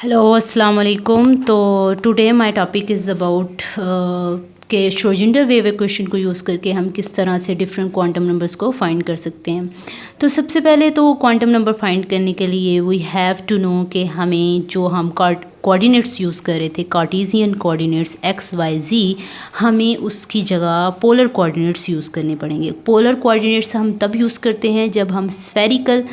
Hello अस्सलाम वालेकुम। तो today my topic is about के श्रोडिंगर वेव इक्वेशन को यूज़ करके हम किस तरह से डिफरेंट क्वांटम नंबर्स को फाइंड कर सकते हैं। तो सबसे पहले तो क्वांटम नंबर फाइंड करने के लिए वी हैव टू नो कि हमें जो हम कोऑर्डिनेट्स यूज़ कर रहे थे, कार्टेशियन कोऑर्डिनेट्स एक्स वाई जी, हमें उसकी जगह पोलर कोऑर्डिनेट्स यूज़ करने पड़ेंगे। पोलर कोऑर्डिनेट्स हम तब यूज़ करते हैं जब हम स्फेरिकल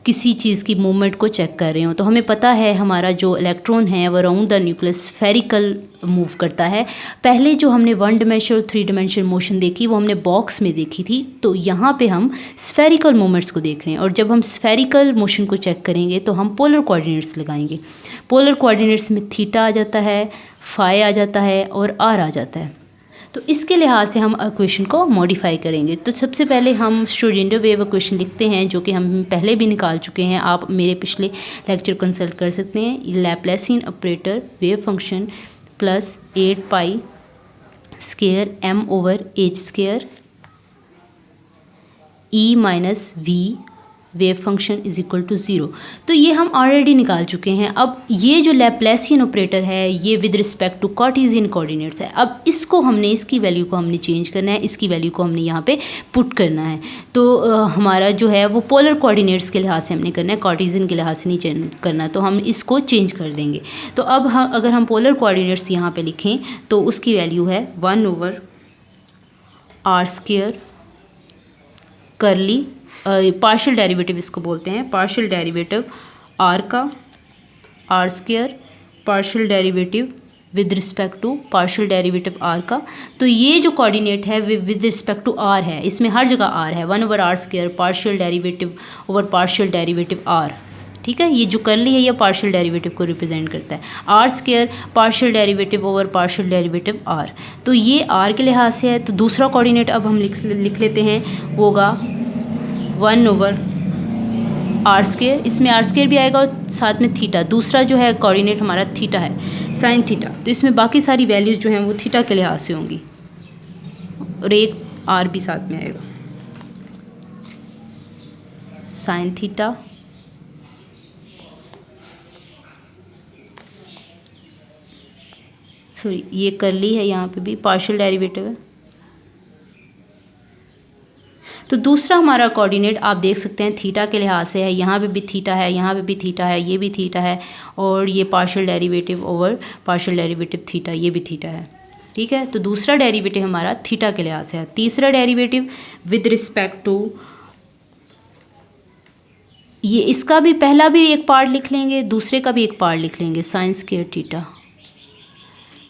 किसी चीज़ की मूवमेंट को चेक कर रहे हो। तो हमें पता है हमारा जो इलेक्ट्रॉन है वो around the nucleus spherical move करता है। पहले जो हमने 1 डिमेंशनल 3 डिमेंशनल मोशन देखी वो हमने बॉक्स में देखी थी। तो यहाँ पे हम स्फेरिकल मूवमेंट्स को देख रहे हैं, और जब हम स्फेरिकल मोशन को चेक करेंगे तो हम पोलर कोऑर्डिनेट्स लगाएंगे। पोलर कोऑर्डिनेट्स में थीटा आ जाता है, फाई आ जाता है और आर आ जाता है। तो इसके लिहाज से हम इक्वेशन को मॉडिफाई करेंगे। तो सबसे पहले हम श्रोडिंगर वेव इक्वेशन लिखते हैं, जो कि हम पहले भी निकाल चुके हैं। आप मेरे पिछले लेक्चर कंसल्ट कर सकते हैं। Laplacian operator wave function plus 8 pi square m over h square e minus v wave function is equal to 0। तो ये हम ऑलरेडी निकाल चुके हैं। अब ये जो लैप्लासियन ऑपरेटर है ये with respect to Cartesian coordinates है। अब इसको हमने, इसकी वैल्यू को हमने चेंज करना है, इसकी वैल्यू को हमने यहाँ पे पुट करना है। तो हमारा जो है वो पोलर कोऑर्डिनेट्स के लिहाज से हमने करना है, कार्टेशियन के लिहाज से नहीं चेंज करना। तो हम इसको चेंज कर देंगे। तो अब अगर हम पोलर कोऑर्डिनेट्स यहाँ पर लिखें तो उसकी वैल्यू है 1 over R square curly partial derivative इसको बोलते हैं, पार्शियल डेरिवेटिव आर का R square partial derivative with respect to partial derivative R का। तो ये जो कोऑर्डिनेट है विद रिस्पेक्ट टू आर है, इसमें हर जगह आर है। 1 over R square partial derivative over partial derivative R. ठीक है, ये जो करली है ये पार्शियल डेरिवेटिव को रिप्रेजेंट करता है। R square partial derivative over partial derivative R. तो ये आर के लिहाज से है। तो दूसरा कोऑर्डिनेट अब हम लिख लेते हैं, वो होगा 1 ओवर आर स्क्वायर। इसमें आर स्क्वायर भी आएगा और साथ में थीटा। दूसरा जो है कोऑर्डिनेट हमारा थीटा है, साइन थीटा। तो इसमें बाकी सारी वैल्यूज़ जो हैं वो थीटा के लिहाज से होंगी, और एक आर भी साथ में आएगा, साइन थीटा सॉरी ये करली है, यहाँ पे भी पार्शियल डेरिवेटिव है। तो दूसरा हमारा कोऑर्डिनेट आप देख सकते हैं थीटा के लिहाज से है। यहाँ पे भी थीटा है, यहाँ पे भी थीटा है, ये भी थीटा है, और ये partial derivative over partial derivative theta, ये भी थीटा है। ठीक है, तो दूसरा डेरिवेटिव हमारा थीटा के लिहाज से है। तीसरा डेरिवेटिव विद रिस्पेक्ट टू, ये इसका भी पहला भी एक पार्ट लिख लेंगे, दूसरे का भी एक पार्ट लिख लेंगे, साइन स्क्वायर थीटा,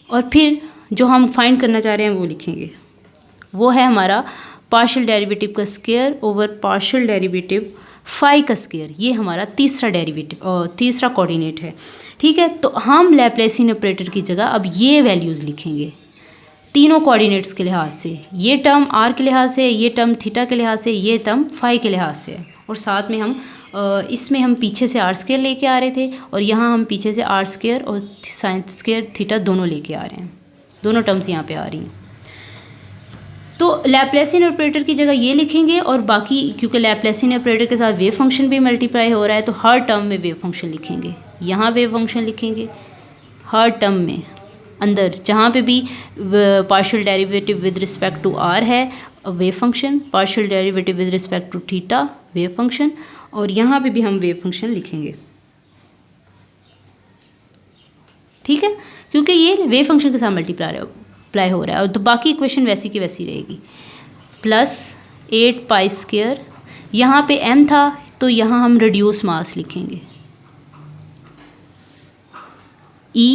और फिर जो हम फाइंड करना चाह रहे हैं वो लिखेंगे। वो है हमारा पार्शियल डेरिवेटिव का square over partial derivative phi का स्क्वायर। ये हमारा तीसरा डेरिवेटिव और तीसरा कोऑर्डिनेट है। ठीक है, तो हम लैप्लासियन ऑपरेटर की जगह अब ये वैल्यूज़ लिखेंगे तीनों कोऑर्डिनेट्स के लिहाज से। ये टर्म आर के लिहाज से, ये टर्म थीटा के लिहाज से, ये टर्म फाई के लिहाज से, और साथ में हम इसमें हम पीछे से आर स्क्वायर लेके आ रहे थे, और यहाँ हम पीछे से आर स्क्वायर और साइन स्क्वायर थीटा दोनों लेके आ रहे हैं। दोनों टर्म्स यहाँ पे आ रही हैं। तो लैप्लासियन ऑपरेटर की जगह ये लिखेंगे, और बाकी क्योंकि लैप्लासियन ऑपरेटर के साथ वेव फंक्शन भी मल्टीप्लाई हो रहा है तो हर टर्म में वेव फंक्शन लिखेंगे। यहाँ वेव फंक्शन लिखेंगे हर टर्म में, अंदर जहाँ पे भी partial derivative with respect to r है wave function, partial derivative with respect to theta wave function, और यहाँ पे भी हम वेव फंक्शन लिखेंगे। ठीक है, क्योंकि ये वेव फंक्शन के साथ मल्टीप्लाई हो रहा है, और तो बाकी इक्वेशन वैसी की वैसी रहेगी। प्लस 8 पाई स्क्वायर, यहाँ पे m था तो यहाँ हम रिड्यूस मास लिखेंगे, E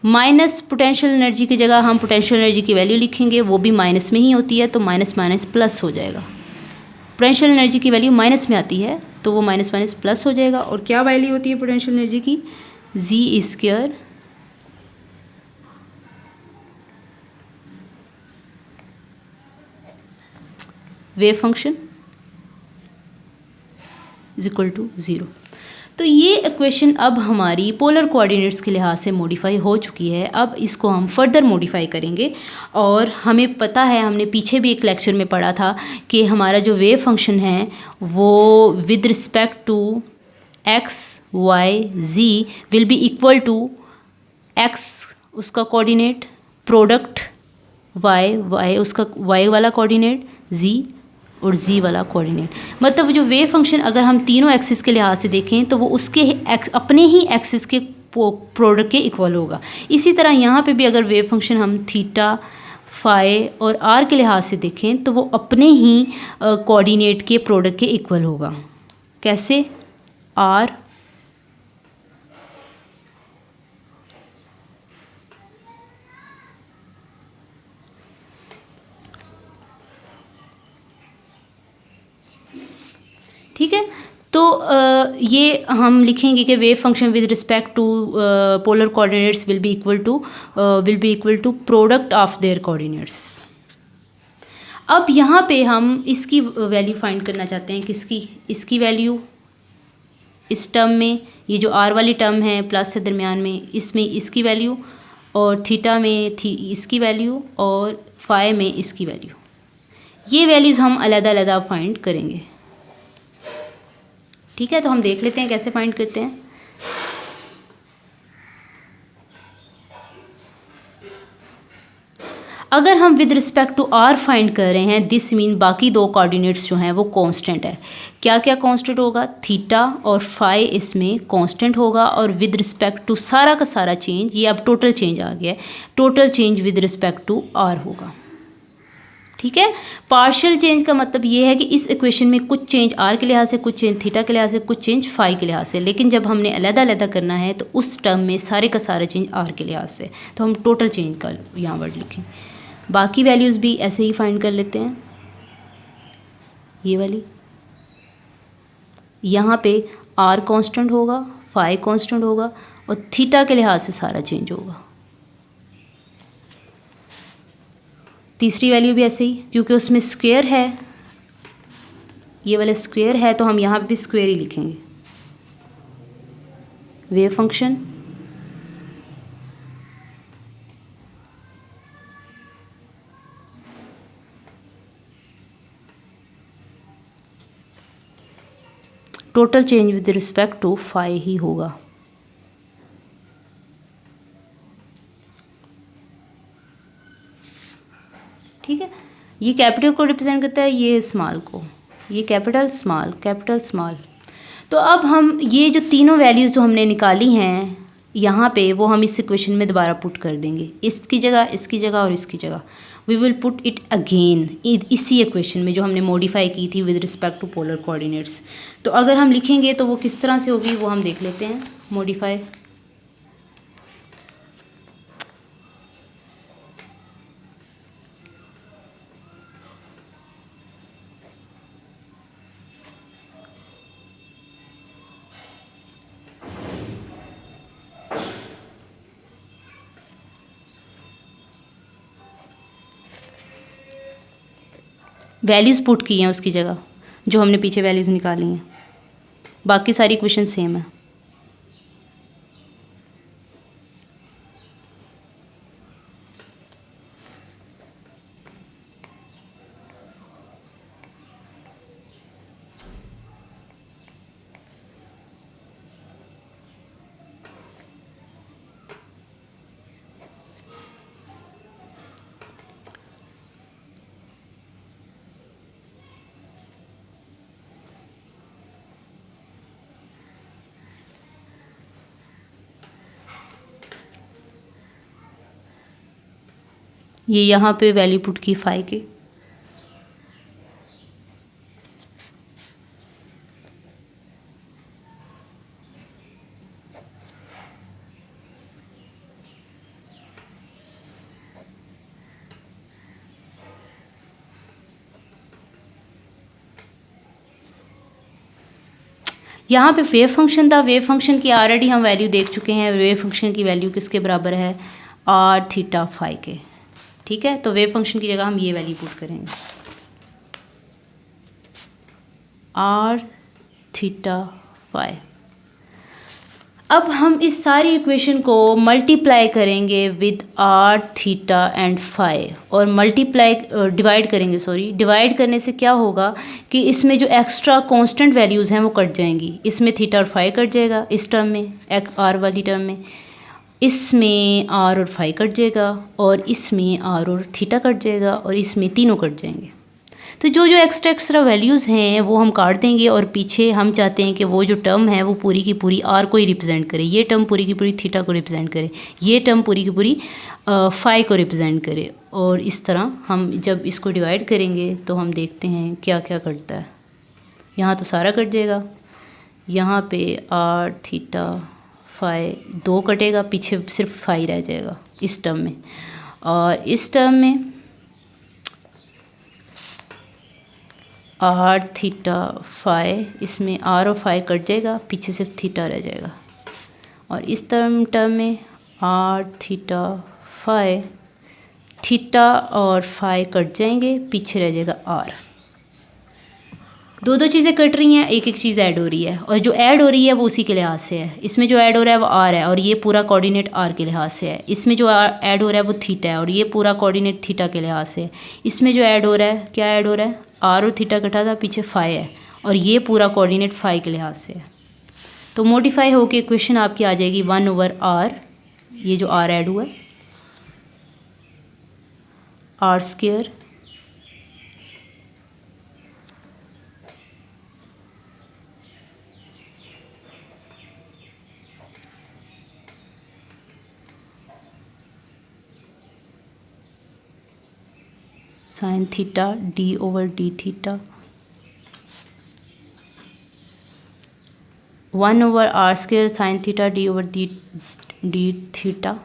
माइनस पोटेंशियल एनर्जी की जगह हम पोटेंशियल एनर्जी की वैल्यू लिखेंगे, वो भी माइनस में ही होती है, तो माइनस माइनस प्लस हो जाएगा। पोटेंशियल एनर्जी की वैल्यू माइनस में आती है तो वो माइनस माइनस प्लस हो जाएगा। और क्या वैल्यू होती है पोटेंशियल एनर्जी की? जी square wave function is equal to 0। तो ये इक्वेशन अब हमारी पोलर कोऑर्डिनेट्स के लिहाज से मॉडिफाई हो चुकी है। अब इसको हम फर्दर मॉडिफाई करेंगे, और हमें पता है, हमने पीछे भी एक लेक्चर में पढ़ा था कि हमारा जो वेव फंक्शन है वो with respect to X Y Z will be equal to X उसका कोऑर्डिनेट, प्रोडक्ट वाई वाई उसका वाई वाला कोऑर्डिनेट, जी और जी वाला कोऑर्डिनेट। मतलब जो वेव फंक्शन अगर हम तीनों एक्सिस के लिहाज से देखें तो वो उसके अपने ही एक्सिस के प्रोडक्ट के इक्वल होगा। इसी तरह यहाँ पे भी अगर वेव फंक्शन हम थीटा फाई और आर के लिहाज से देखें तो वो अपने ही कोऑर्डिनेट के प्रोडक्ट के इक्वल होगा। कैसे? आर ठीक है। तो ये हम लिखेंगे कि wave function with respect to polar coordinates will be equal to product of their coordinates. अब यहाँ पे हम इसकी वैल्यू फाइंड करना चाहते हैं। किसकी? इसकी वैल्यू इस टर्म में, ये जो आर वाली टर्म है प्लस से दरमियान में, इसमें इसकी वैल्यू, और थीटा में थी इसकी वैल्यू, और फाई में इसकी वैल्यू। ये वैल्यूज़ हम अलग-अलग फाइंड करेंगे। ठीक है, तो हम देख लेते हैं कैसे फाइंड करते हैं। अगर हम with respect to R find कर रहे हैं, दिस मीन बाकी दो कोऑर्डिनेट्स जो हैं वो कांस्टेंट है। क्या क्या कांस्टेंट होगा? थीटा और फाई इसमें कांस्टेंट होगा, और विद रिस्पेक्ट टू सारा का सारा चेंज, ये अब टोटल चेंज आ गया है, total change with respect to R होगा। ठीक है। पार्शियल चेंज का मतलब ये है कि इस इक्वेशन में कुछ चेंज आर के लिहाज से, कुछ चेंज थीटा के लिहाज से, कुछ चेंज फाई के लिहाज से, लेकिन जब हमने अलग-अलग करना है तो उस टर्म में सारे का सारा चेंज आर के लिहाज से, तो हम टोटल चेंज का यहाँ वर्ड लिखें। बाकी वैल्यूज़ भी ऐसे ही फाइंड कर लेते हैं। ये वाली यहाँ पे आर कांस्टेंट होगा, फाई कांस्टेंट होगा, और थीटा के लिहाज से सारा चेंज होगा। तीसरी वैल्यू भी ऐसे ही, क्योंकि उसमें स्क्वायर है, ये वाला स्क्वायर है, तो हम यहाँ भी स्क्वायर ही लिखेंगे। Wave function total change with respect to phi ही होगा। ठीक है, ये कैपिटल को रिप्रेजेंट करता है, ये स्मॉल को, ये कैपिटल स्मॉल, कैपिटल स्मॉल। तो अब हम ये जो तीनों वैल्यूज़ जो हमने निकाली हैं यहाँ पे, वो हम इस इक्वेशन में दोबारा पुट कर देंगे, इसकी जगह और इसकी जगह। We will put it again इसी इक्वेशन में जो हमने मॉडिफाई की थी with respect to polar coordinates. तो अगर हम लिखेंगे तो वो किस तरह से होगी वो हम देख लेते हैं। मॉडिफाई वैल्यूज़ पुट की हैं उसकी जगह जो हमने पीछे वैल्यूज़ निकाली हैं, बाकी सारी इक्वेशन सेम है। ये यहाँ पे वैल्यू पुट की फाई के, यहाँ पे वेव फंक्शन था, वेव फंक्शन की ऑलरेडी हम वैल्यू देख चुके हैं। वेव फंक्शन की वैल्यू किसके बराबर है? आर थीटा फाई के। ठीक है, तो वेव फंक्शन की जगह हम ये वैल्यू पुट करेंगे, आर थीटा फाई। अब हम इस सारी इक्वेशन को मल्टीप्लाई करेंगे with R theta and phi, और डिवाइड करेंगे, डिवाइड करने से क्या होगा कि इसमें जो एक्स्ट्रा कांस्टेंट वैल्यूज़ हैं वो कट जाएंगी। इसमें थीटा और फाई कट जाएगा इस टर्म में, आर वाली टर्म में, इसमें आर और फाई कट जाएगा, और इसमें आर और थीटा कट जाएगा, और इसमें तीनों कट जाएंगे। तो जो जो एक्स्ट्रा वैल्यूज़ हैं वो हम काट देंगे, और पीछे हम चाहते हैं कि वो जो टर्म है वो पूरी की पूरी आर को ही रिप्रेजेंट करे, ये टर्म पूरी की पूरी थीटा को रिप्रेजेंट करे, ये टर्म पूरी की पूरी फाई को रिप्रेजेंट करे। और इस तरह हम जब इसको डिवाइड करेंगे तो हम देखते हैं क्या क्या कटता है। यहाँ तो सारा कट जाएगा, यहाँ पे आर थीटा फाई 2 कटेगा, पीछे सिर्फ फाई रह जाएगा इस टर्म में, और इस टर्म में आर थीटा फाई, इसमें आर और फाई कट जाएगा, पीछे सिर्फ थीटा रह जाएगा, और इस टर्म में आर थीटा फाई, थीटा और फाई कट जाएंगे, पीछे रह जाएगा आर। दो दो चीज़ें कट रही हैं, एक एक चीज़ ऐड हो रही है, और जो ऐड हो रही है वो उसी के लिहाज से है। इसमें जो ऐड हो रहा है वो आर है, और ये पूरा कोऑर्डिनेट आर के लिहाज से है। इसमें जो ऐड हो रहा है वो थीटा है, और ये पूरा कोऑर्डिनेट थीटा के लिहाज से है। इसमें जो ऐड हो रहा है, क्या ऐड हो रहा है, आर और थीटा कटा था, पीछे फाई है, और ये पूरा कोऑर्डिनेट फाई के लिहाज से है। तो मोडिफाई होकर इक्वेशन आपकी आ जाएगी 1/r, ये जो आर ऐड हुआ है, R square sine theta d/d theta 1/r square sine theta d/d theta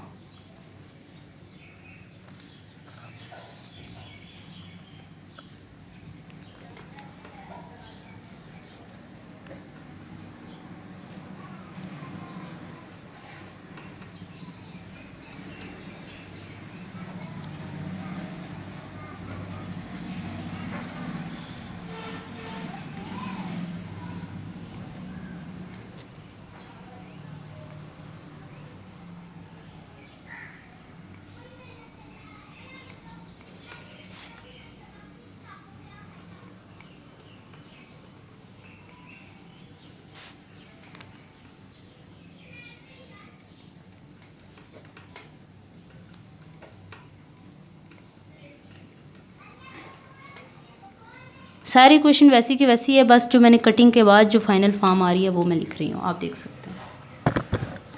सारी क्वेश्चन वैसी की वैसी है, बस जो मैंने कटिंग के बाद जो फाइनल फॉर्म आ रही है वो मैं लिख रही हूँ, आप देख सकते हैं।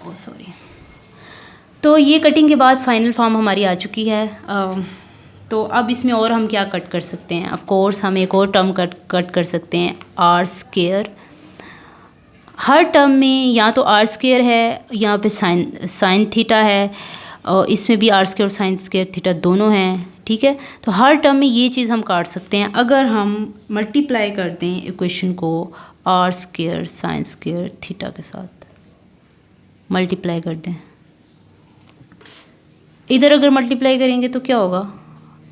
Oh sorry. तो ये कटिंग के बाद फाइनल फॉर्म हमारी आ चुकी है। तो अब इसमें और हम क्या कट कर सकते हैं, ऑफ कोर्स हम एक और टर्म कट कर सकते हैं, आर स्क्वायर। हर टर्म में या तो आर स्क्वायर है, यहाँ पे साइन थीटा है, और इसमें भी आर स्क्वायर और साइन स्क्वायर थीटा दोनों हैं, ठीक है। तो हर टर्म में ये चीज़ हम काट सकते हैं अगर हम मल्टीप्लाई कर दें इक्वेशन को R square sine square theta के साथ मल्टीप्लाई कर दें। इधर अगर मल्टीप्लाई करेंगे तो क्या होगा,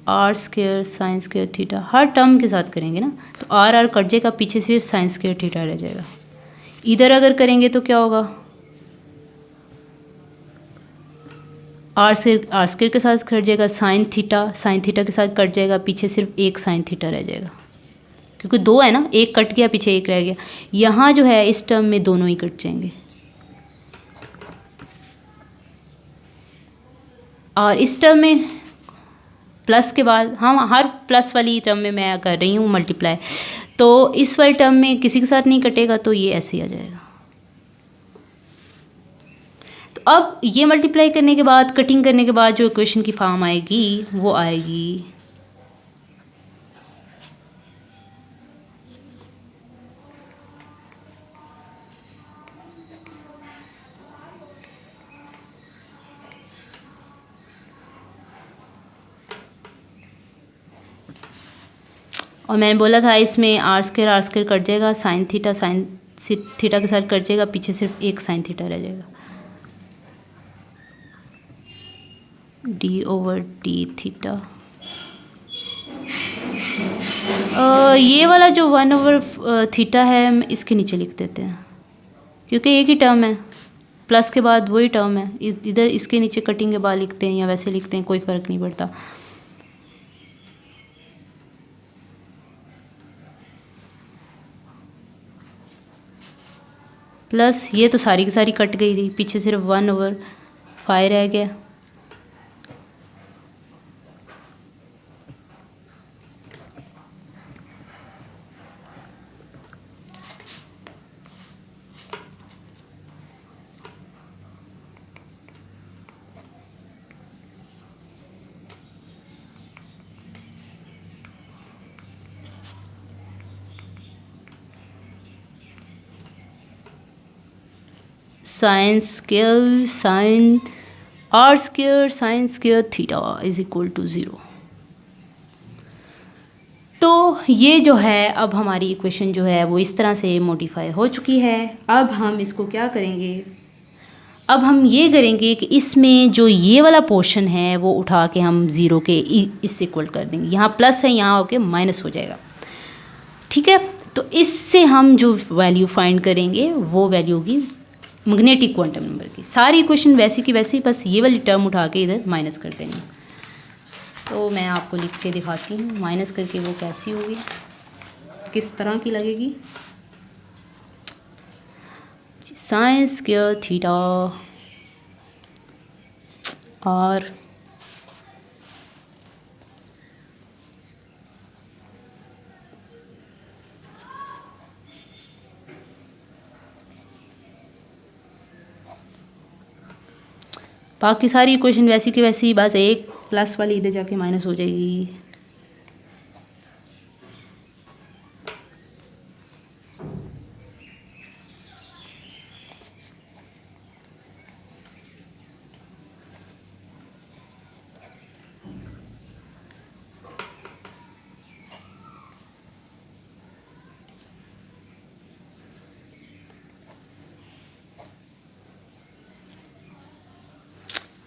R square sine square theta, हर टर्म के साथ करेंगे ना, तो आर कट जाएगा, पीछे सिर्फ साइन स्क्वायर थीटा रह जाएगा। इधर अगर करेंगे तो क्या होगा, आर स्क्वायर के साथ कट जाएगा, साइन थीटा के साथ कट जाएगा, पीछे सिर्फ एक साइन थीटा रह जाएगा, क्योंकि दो है ना, एक कट गया पीछे एक रह गया। यहाँ जो है इस टर्म में दोनों ही कट जाएंगे, और इस टर्म में प्लस के बाद हम हर प्लस वाली टर्म में मैं कर रही हूँ मल्टीप्लाई, तो इस वाले टर्म में किसी के साथ नहीं कटेगा, तो ये ऐसे ही आ जाएगा। तो अब ये मल्टीप्लाई करने के बाद, कटिंग करने के बाद जो इक्वेशन की फॉर्म आएगी वो आएगी और मैंने बोला था इसमें आर स्क्वायर कट जाएगा, साइन थीटा के साथ कट जाएगा, पीछे सिर्फ एक साइन थीटा रह जाएगा, d/d थीटा। ये वाला जो 1/थीटा है हम इसके नीचे लिख देते हैं, क्योंकि एक ही टर्म है, प्लस के बाद वही टर्म है, इधर इसके नीचे कटिंग के बाद लिखते हैं या वैसे लिखते हैं, कोई फ़र्क नहीं पड़ता। प्लस ये तो सारी की सारी कट गई थी, पीछे सिर्फ 1/5 रह गया। Sine r square sine square theta is equal to 0। तो ये जो है अब हमारी इक्वेशन जो है वो इस तरह से मॉडिफाई हो चुकी है। अब हम इसको क्या करेंगे, अब हम ये करेंगे कि इसमें जो ये वाला पोर्शन है वो उठा के हम 0 के इससे इक्वल कर देंगे। यहाँ प्लस है, यहाँ होके माइनस हो जाएगा, ठीक है। तो इससे हम जो वैल्यू फाइंड करेंगे वो वैल्यू होगी मैग्नेटिक क्वांटम नंबर की। सारी इक्वेशन वैसी की वैसी, बस ये वाली टर्म उठा के इधर माइनस कर देंगे। तो मैं आपको लिख के दिखाती हूँ माइनस करके वो कैसी होगी, किस तरह की लगेगी। साइन स्क्वायर थीटा और बाकी सारी इक्वेशन वैसी की वैसी, बस एक प्लस वाली इधर जाके माइनस हो जाएगी।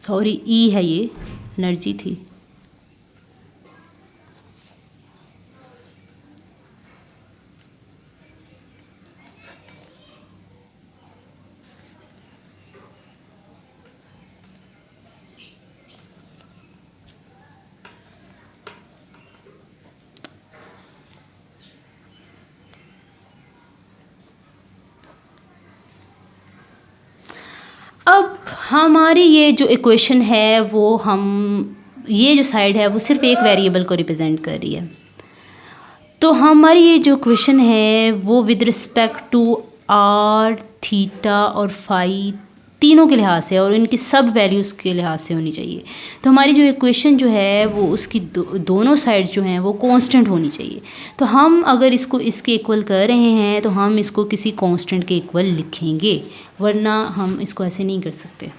सॉरी, ई है, ये एनर्जी थी। अब हमारी ये जो इक्वेशन है वो ये जो साइड है वो सिर्फ एक वेरिएबल को रिप्रेजेंट कर रही है। तो हमारी ये जो इक्वेशन है वो with respect to r, theta और फाई तीनों के लिहाज से और इनकी सब वैल्यूज़ के लिहाज से होनी चाहिए। तो हमारी जो इक्वेशन जो है वो उसकी दोनों साइड जो हैं वो कांस्टेंट होनी चाहिए। तो हम अगर इसको इसके इक्वल कर रहे हैं तो हम इसको किसी कांस्टेंट के इक्वल लिखेंगे, वरना हम इसको ऐसे नहीं कर सकते।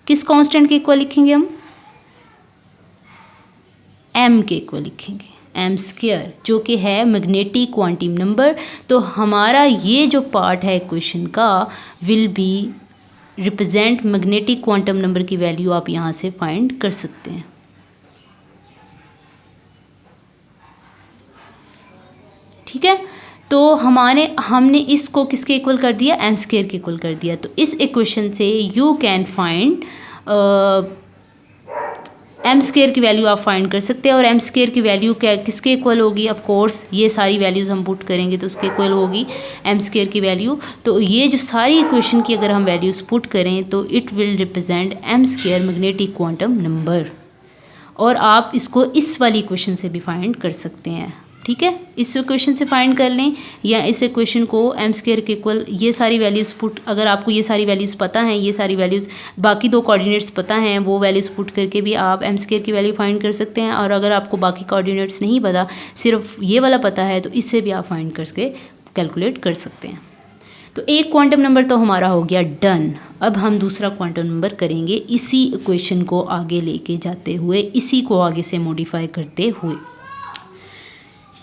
किस कांस्टेंट के इक्वल लिखेंगे हम? m के इक्वल लिखेंगे, m स्क्वायर, जो कि है मैग्नेटिक क्वांटम नंबर। तो हमारा ये जो पार्ट है इक्वेशन का will be represent magnetic quantum number की वैल्यू आप यहाँ से फाइंड कर सकते हैं, ठीक है। तो हमने इसको किसके इक्वल कर दिया? m स्क्वायर के इक्वल कर दिया। तो इस इक्वेशन से you can find m square की वैल्यू आप फाइंड कर सकते हैं। और m स्क्वायर की वैल्यू क्या किसके इक्वल होगी? ऑफ कोर्स ये सारी वैल्यूज़ हम पुट करेंगे तो उसके इक्वल होगी m स्क्वायर की वैल्यू। तो ये जो सारी इक्वेशन की अगर हम वैल्यूज़ पुट करें तो it will represent m square magnetic quantum number. और आप इसको इस वाली इक्वेशन से भी फाइंड कर सकते हैं, ठीक है। इस इक्वेशन से फाइंड कर लें या इस इक्वेशन को m स्क्वायर के इक्वल ये सारी वैल्यूज़ पुट, अगर आपको ये सारी वैल्यूज़ पता हैं, ये सारी वैल्यूज़ बाकी दो कोऑर्डिनेट्स पता हैं, वो वैल्यूज़ पुट करके भी आप m स्क्वायर की वैल्यू फाइंड कर सकते हैं। और अगर आपको बाकी कोऑर्डिनेट्स नहीं पता, सिर्फ ये वाला पता है, तो इससे भी आप फाइंड करके कैलकुलेट कर सकते हैं। तो एक क्वांटम नंबर तो हमारा हो गया डन। अब हम दूसरा क्वांटम नंबर करेंगे इसी इक्वेशन को आगे लेके जाते हुए, इसी को आगे से मॉडिफाई करते हुए।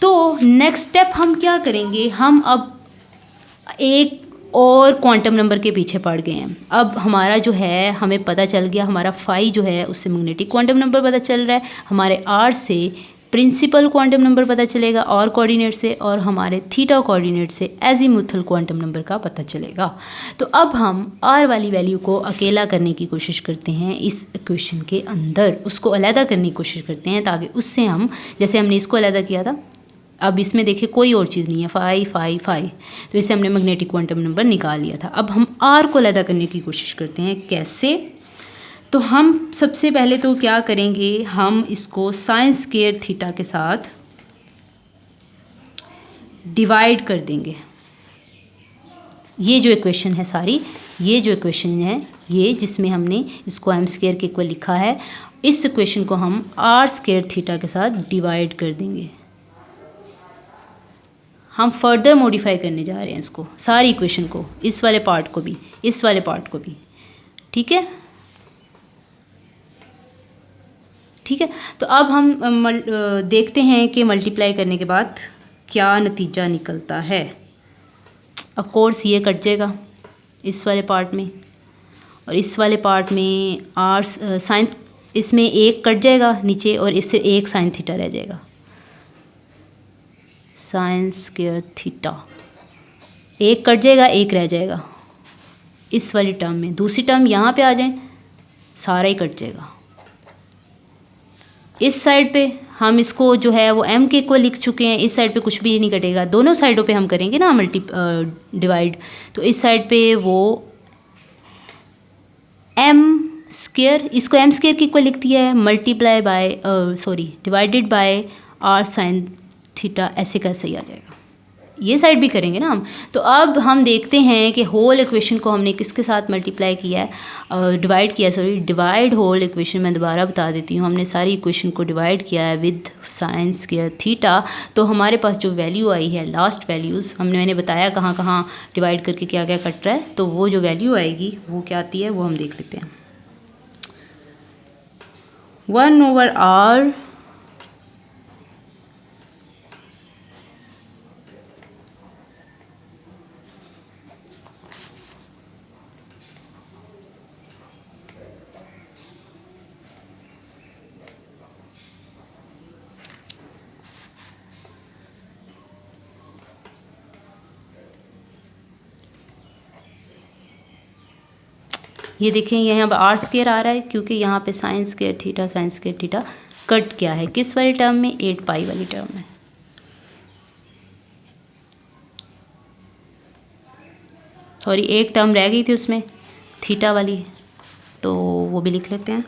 तो नेक्स्ट स्टेप हम क्या करेंगे, हम अब एक और क्वांटम नंबर के पीछे पड़ गए हैं। अब हमारा जो है हमें पता चल गया, हमारा फाई जो है उससे मैग्नेटिक क्वांटम नंबर पता चल रहा है, हमारे आर से प्रिंसिपल क्वांटम नंबर पता चलेगा और कोऑर्डिनेट से, और हमारे थीटा कोऑर्डिनेट से एजीमुथल क्वांटम नंबर का पता चलेगा। तो अब हम आर वाली वैल्यू को अकेला करने की कोशिश करते हैं इस इक्वेशन के अंदर, उसको अलग करने की कोशिश करते हैं ताकि उससे हम, जैसे हमने इसको अलग किया था, अब इसमें देखिए कोई और चीज़ नहीं है, 5 5 5, तो इससे हमने मैग्नेटिक क्वांटम नंबर निकाल लिया था। अब हम आर को अलग करने की कोशिश करते हैं, कैसे? तो हम सबसे पहले तो क्या करेंगे, हम इसको साइन स्क्वायर थीटा के साथ डिवाइड कर देंगे। ये जो इक्वेशन है सारी, ये जो इक्वेशन है, ये जिसमें हमने इसको एम स्क्वायर के इक्वल लिखा है, इस इक्वेशन को हम आर स्क्वायर थीटा के साथ डिवाइड कर देंगे। हम फर्दर मॉडिफाई करने जा रहे हैं इसको, सारी इक्वेशन को, इस वाले पार्ट को भी, इस वाले पार्ट को भी, ठीक है। ठीक है, तो अब हम देखते हैं कि मल्टीप्लाई करने के बाद क्या नतीजा निकलता है। ऑफ कोर्स ये कट जाएगा इस वाले पार्ट में, और इस वाले पार्ट में आर साइन, इसमें एक कट जाएगा नीचे और इससे एक साइन थीटा रह जाएगा, साइन स्क्वायर थीटा एक कट जाएगा, एक रह जाएगा इस वाली टर्म में। दूसरी टर्म यहाँ पे आ जाए, सारा ही कट जाएगा। इस साइड पे हम इसको जो है वो m के इक्वल लिख चुके हैं, इस साइड पे कुछ भी नहीं कटेगा, दोनों साइडों पे हम करेंगे ना डिवाइड, तो इस साइड पे वो m स्क्वायर, इसको m स्क्वायर के इक्वल लिख दिया है, multiply by divided by r sine theta, ऐसे कैसे ही आ जाएगा। ये साइड भी करेंगे ना हम। तो अब हम देखते हैं कि होल इक्वेशन को हमने किसके साथ मल्टीप्लाई किया है, डिवाइड होल इक्वेशन, मैं दोबारा बता देती हूँ, हमने सारी इक्वेशन को डिवाइड किया है विद साइन स्क्वायर थीटा। तो हमारे पास जो वैल्यू आई है, लास्ट वैल्यूज़ मैंने बताया कहाँ कहाँ डिवाइड करके क्या क्या कट रहा है, तो वो जो वैल्यू आएगी वो क्या आती है वो हम देख लेते हैं। 1/r ये देखें यहाँ पर आर स्क्वायर आ रहा है क्योंकि यहाँ पे साइन स्क्वायर थीटा कट क्या है, किस वाली टर्म में, 8 पाई वाली टर्म में। सॉरी, एक टर्म रह गई थी उसमें थीटा वाली, तो वो भी लिख लेते हैं।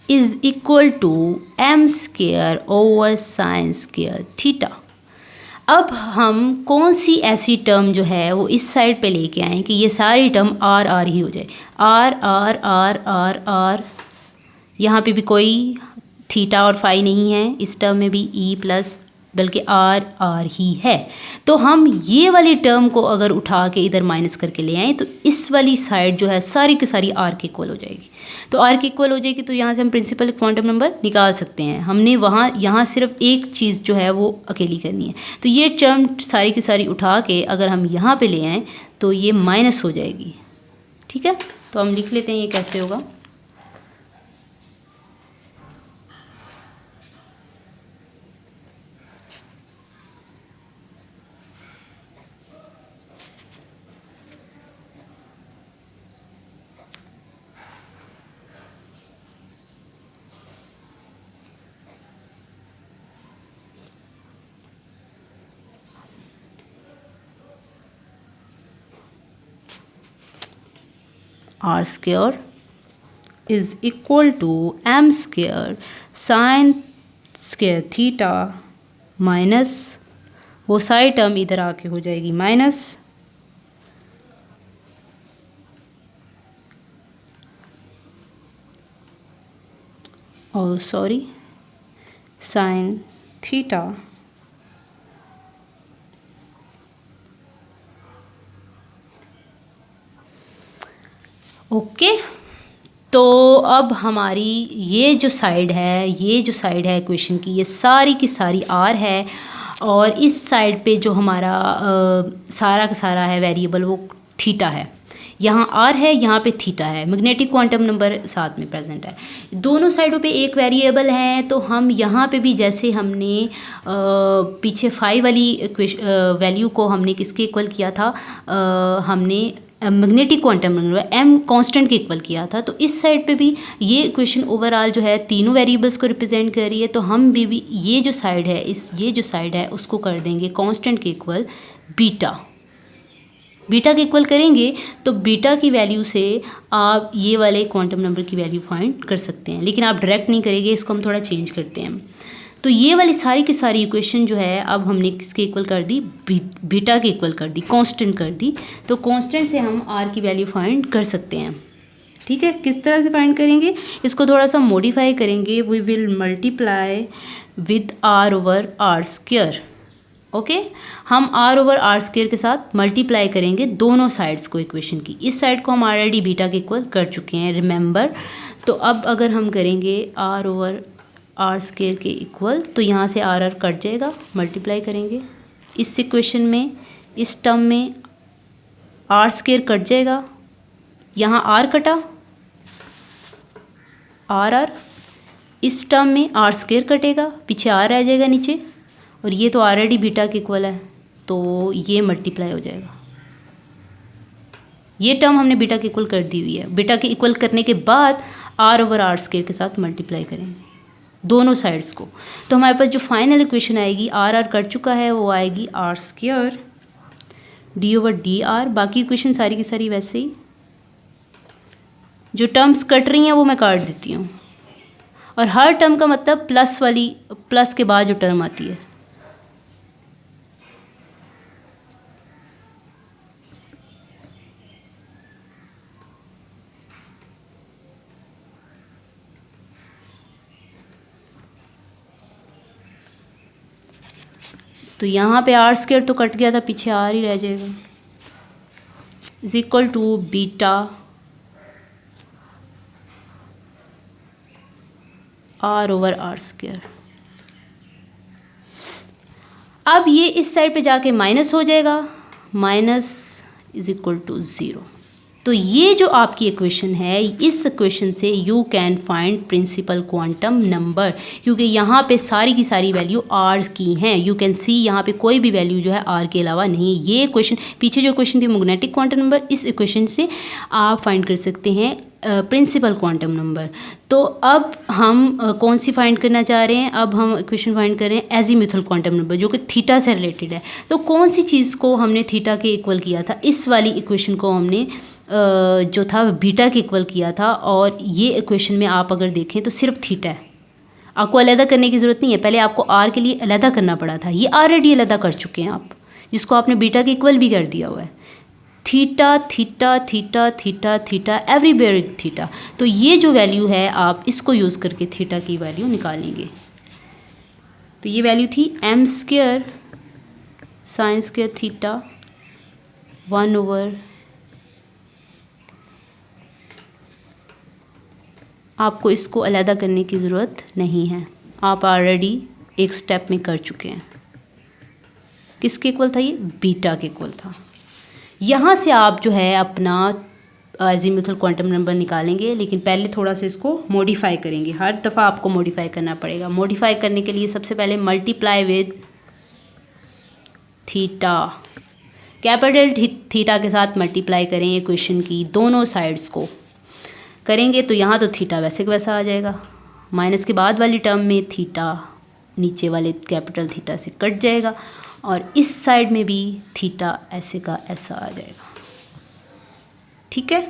Is equal to m square over sine square theta. अब हम कौन सी ऐसी टर्म जो है वो इस साइड पे लेके आए कि ये सारी टर्म आर आर ही हो जाए, R R R R R, यहाँ पे भी कोई थीटा और फाई नहीं है, इस टर्म में भी ई प्लस, बल्कि आर आर ही है। तो हम ये वाली टर्म को अगर उठा के इधर माइनस करके ले आएँ तो इस वाली साइड जो है सारी की सारी आर के इक्वल हो जाएगी। तो आर के इक्वल हो जाएगी तो यहाँ से हम प्रिंसिपल क्वांटम नंबर निकाल सकते हैं। हमने यहाँ सिर्फ एक चीज़ जो है वो अकेली करनी है, तो ये टर्म सारी की सारी उठा के अगर हम यहाँ पे ले आएँ तो ये माइनस हो जाएगी। ठीक है, तो हम लिख लेते हैं ये कैसे होगा। R square is equal to m square sine square theta minus, वो सारी टर्म इधर आके हो जाएगी माइनस, और साइन थीटा ओके। तो अब हमारी ये जो साइड है इक्वेशन की, ये सारी की सारी आर है, और इस साइड पे जो हमारा सारा का सारा है वेरिएबल वो थीटा है। यहाँ आर है, यहाँ पे थीटा है, मैग्नेटिक क्वांटम नंबर साथ में प्रेजेंट है। दोनों साइडों पे एक वेरिएबल है, तो हम यहाँ पे भी जैसे हमने पीछे फाई वाली वैल्यू को हमने किसके इक्वल किया था, हमने magnetic quantum number M constant के इक्वल किया था। तो इस साइड पे भी ये इक्वेशन ओवरऑल जो है तीनों वेरिएबल्स को रिप्रेजेंट कर रही है। तो हम भी ये जो साइड है उसको कर देंगे कांस्टेंट के इक्वल बीटा के इक्वल करेंगे। तो बीटा की वैल्यू से आप ये वाले क्वांटम नंबर की वैल्यू फाइंड कर सकते हैं, लेकिन आप डायरेक्ट नहीं करेंगे, इसको हम थोड़ा चेंज करते हैं। तो ये वाली सारी की सारी इक्वेशन जो है अब हमने किसके इक्वल कर दी, बीटा के इक्वल कर दी, कांस्टेंट कर दी। तो कांस्टेंट से हम आर की वैल्यू फाइंड कर सकते हैं। ठीक है, किस तरह से फाइंड करेंगे, इसको थोड़ा सा मॉडिफाई करेंगे। We will multiply with R over R square. Okay, हम आर ओवर आर स्क्वायर के साथ मल्टीप्लाई करेंगे दोनों साइड्स को इक्वेशन की। इस साइड को हम ऑलरेडी बीटा के इक्वल कर चुके हैं, रिमेंबर। तो अब अगर हम करेंगे आर ओवर आर स्क्वायर के इक्वल, तो यहाँ से आर कट जाएगा, मल्टीप्लाई करेंगे इस इक्वेशन में, इस टर्म में आर स्क्वायर कट जाएगा, यहाँ आर कटा, आर इस टर्म में आर स्क्वायर कटेगा, पीछे आर रह जाएगा नीचे, और ये तो ऑलरेडी बीटा के इक्वल है, तो ये मल्टीप्लाई हो जाएगा। ये टर्म हमने बीटा के इक्वल कर दी हुई है। बीटा के इक्वल करने के बाद आर ओवर आर स्क्वायर के साथ मल्टीप्लाई करेंगे दोनों साइड्स को। तो हमारे पास जो फाइनल इक्वेशन आएगी, आर कट चुका है, वो आएगी R square D over D R. बाकी इक्वेशन सारी की सारी वैसे ही, जो टर्म्स कट रही हैं वो मैं काट देती हूँ, और हर टर्म का मतलब प्लस के बाद जो टर्म आती है। तो यहाँ पे आर स्क्वायर तो कट गया था, पीछे आर ही रह जाएगा, is equal to beta R over R square. अब ये इस साइड पे जाके माइनस हो जाएगा, माइनस इज इक्वल टू 0। तो ये जो आपकी इक्वेशन है, इस इक्वेशन से you can find principal quantum number, क्योंकि यहाँ पे सारी की सारी वैल्यू आर की हैं। यू कैन सी यहाँ पे कोई भी वैल्यू जो है आर के अलावा नहीं। ये इक्वेशन, पीछे जो इक्वेशन थी मैग्नेटिक क्वांटम नंबर, इस इक्वेशन से आप फाइंड कर सकते हैं प्रिंसिपल क्वांटम नंबर। तो अब हम कौन सी फाइंड करना चाह रहे हैं, अब हम इक्वेशन फाइंड कर रहे हैं एजीमुथल क्वांटम नंबर, जो कि थीटा से रिलेटेड है। तो कौन सी चीज़ को हमने थीटा के इक्वल किया था, इस वाली इक्वेशन को हमने जो था बीटा के इक्वल किया था। और ये इक्वेशन में आप अगर देखें तो सिर्फ थीटा है, आपको अलहदा करने की ज़रूरत नहीं है। पहले आपको आर के लिए अलहदा करना पड़ा था, ये ऑलरेडी अलहदा कर चुके हैं आप, जिसको आपने बीटा के इक्वल भी कर दिया हुआ है। Theta theta theta theta theta everywhere theta. तो ये जो वैल्यू है आप इसको यूज़ करके थीटा की वैल्यू निकालेंगे। तो ये वैल्यू थी M square sine square theta 1 over, आपको इसको अलहदा करने की ज़रूरत नहीं है, आप ऑलरेडी एक स्टेप में कर चुके हैं। किसके इक्वल था, ये बीटा के इक्वल था। यहाँ से आप जो है अपना अजीमुथल क्वांटम नंबर निकालेंगे, लेकिन पहले थोड़ा सा इसको मॉडिफाई करेंगे। हर दफ़ा आपको मॉडिफाई करना पड़ेगा। मॉडिफाई करने के लिए सबसे पहले multiply with theta, capital theta के साथ मल्टीप्लाई करें इक्वेशन की दोनों साइड्स को करेंगे, तो यहाँ तो थीटा वैसे का वैसा आ जाएगा, माइनस के बाद वाली टर्म में थीटा नीचे वाले कैपिटल थीटा से कट जाएगा, और इस साइड में भी थीटा ऐसे का ऐसा आ जाएगा। ठीक है,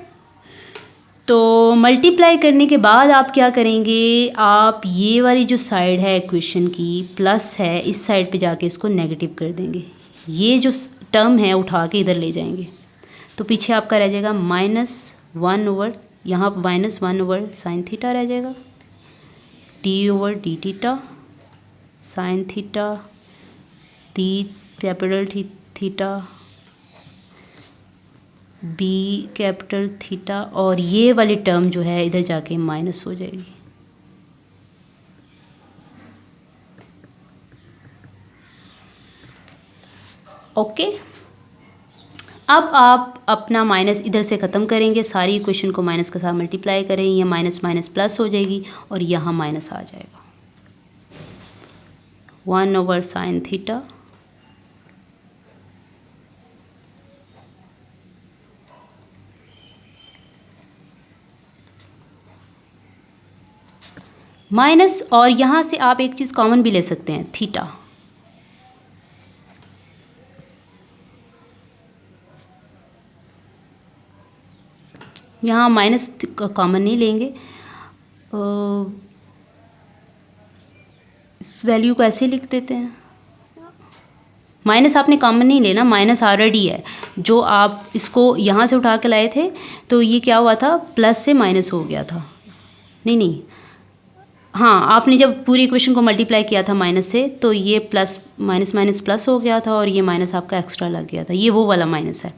तो मल्टीप्लाई करने के बाद आप क्या करेंगे, आप ये वाली जो साइड है इक्वेशन की प्लस है, इस साइड पे जाके इसको नेगेटिव कर देंगे। ये जो टर्म है उठा के इधर ले जाएंगे, तो पीछे आपका रह जाएगा -1 ओवर, यहाँ -1 ओवर साइन थीटा रह जाएगा, d over d theta sine theta दी कैपिटल थीटा बी कैपिटल थीटा, और ये वाली टर्म जो है इधर जाके माइनस हो जाएगी। ओके, अब आप अपना माइनस इधर से ख़त्म करेंगे, सारी इक्वेशन को माइनस के साथ मल्टीप्लाई करें, ये माइनस माइनस प्लस हो जाएगी और यहाँ माइनस आ जाएगा 1/sin थीटा माइनस, और यहाँ से आप एक चीज़ कॉमन भी ले सकते हैं, थीटा। यहाँ माइनस कॉमन नहीं लेंगे, इस वैल्यू को ऐसे लिख देते हैं। माइनस आपने कॉमन नहीं लेना, माइनस ऑलरेडी है, जो आप इसको यहाँ से उठा के लाए थे तो ये क्या हुआ था, प्लस से माइनस हो गया था। नहीं, हाँ, आपने जब पूरी इक्वेशन को मल्टीप्लाई किया था माइनस से, तो ये प्लस माइनस माइनस प्लस हो गया था और ये माइनस आपका एक्स्ट्रा लग गया था, ये वो वाला माइनस है।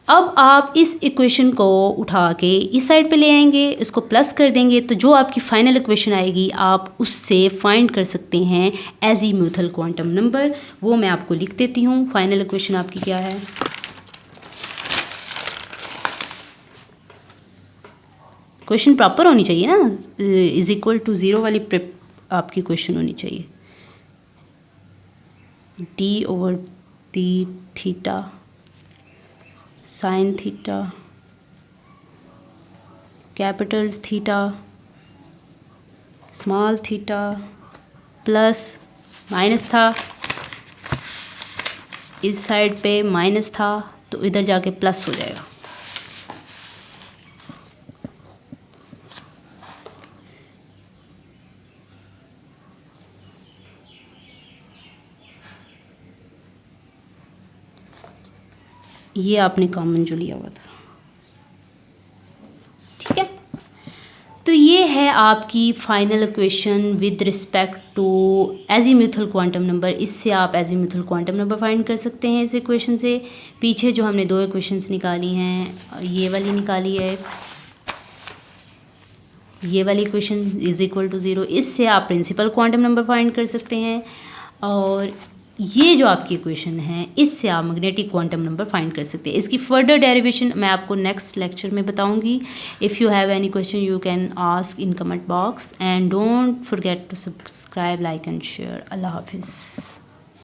अब आप इस इक्वेशन को उठा के इस साइड पे ले आएंगे, इसको प्लस कर देंगे, तो जो आपकी फाइनल इक्वेशन आएगी आप उससे फाइंड कर सकते हैं एजीम्यूथल क्वांटम नंबर। वो मैं आपको लिख देती हूँ। फाइनल इक्वेशन आपकी क्या है, क्वेश्चन प्रॉपर होनी चाहिए ना, इज इक्वल टू 0 वाली आपकी क्वेश्चन होनी चाहिए। d/थीटा sine theta capital theta small theta plus minus था, इस साइड पे माइनस था तो इधर जाके प्लस हो जाएगा। ये आपने कॉमन जो लिया हुआ था, ठीक है। तो ये है आपकी final equation with respect to azimuthal quantum number. इससे आप एजीम्यूथल क्वांटम नंबर फाइंड कर सकते हैं इस इक्वेशन से। पीछे जो हमने 2 इक्वेशंस निकाली हैं, ये वाली निकाली है एक, ये वाली इक्वेशन इज इक्वल टू 0, इससे आप प्रिंसिपल क्वांटम नंबर फाइंड कर सकते हैं। और ये जो आपकी इक्वेशन है, इससे आप मैग्नेटिक क्वांटम नंबर फाइंड कर सकते हैं। इसकी फर्दर डेरिवेशन मैं आपको नेक्स्ट लेक्चर में बताऊंगी। If you have any question you can ask in comment box and don't forget to subscribe, like and share. अल्लाह हाफिज़।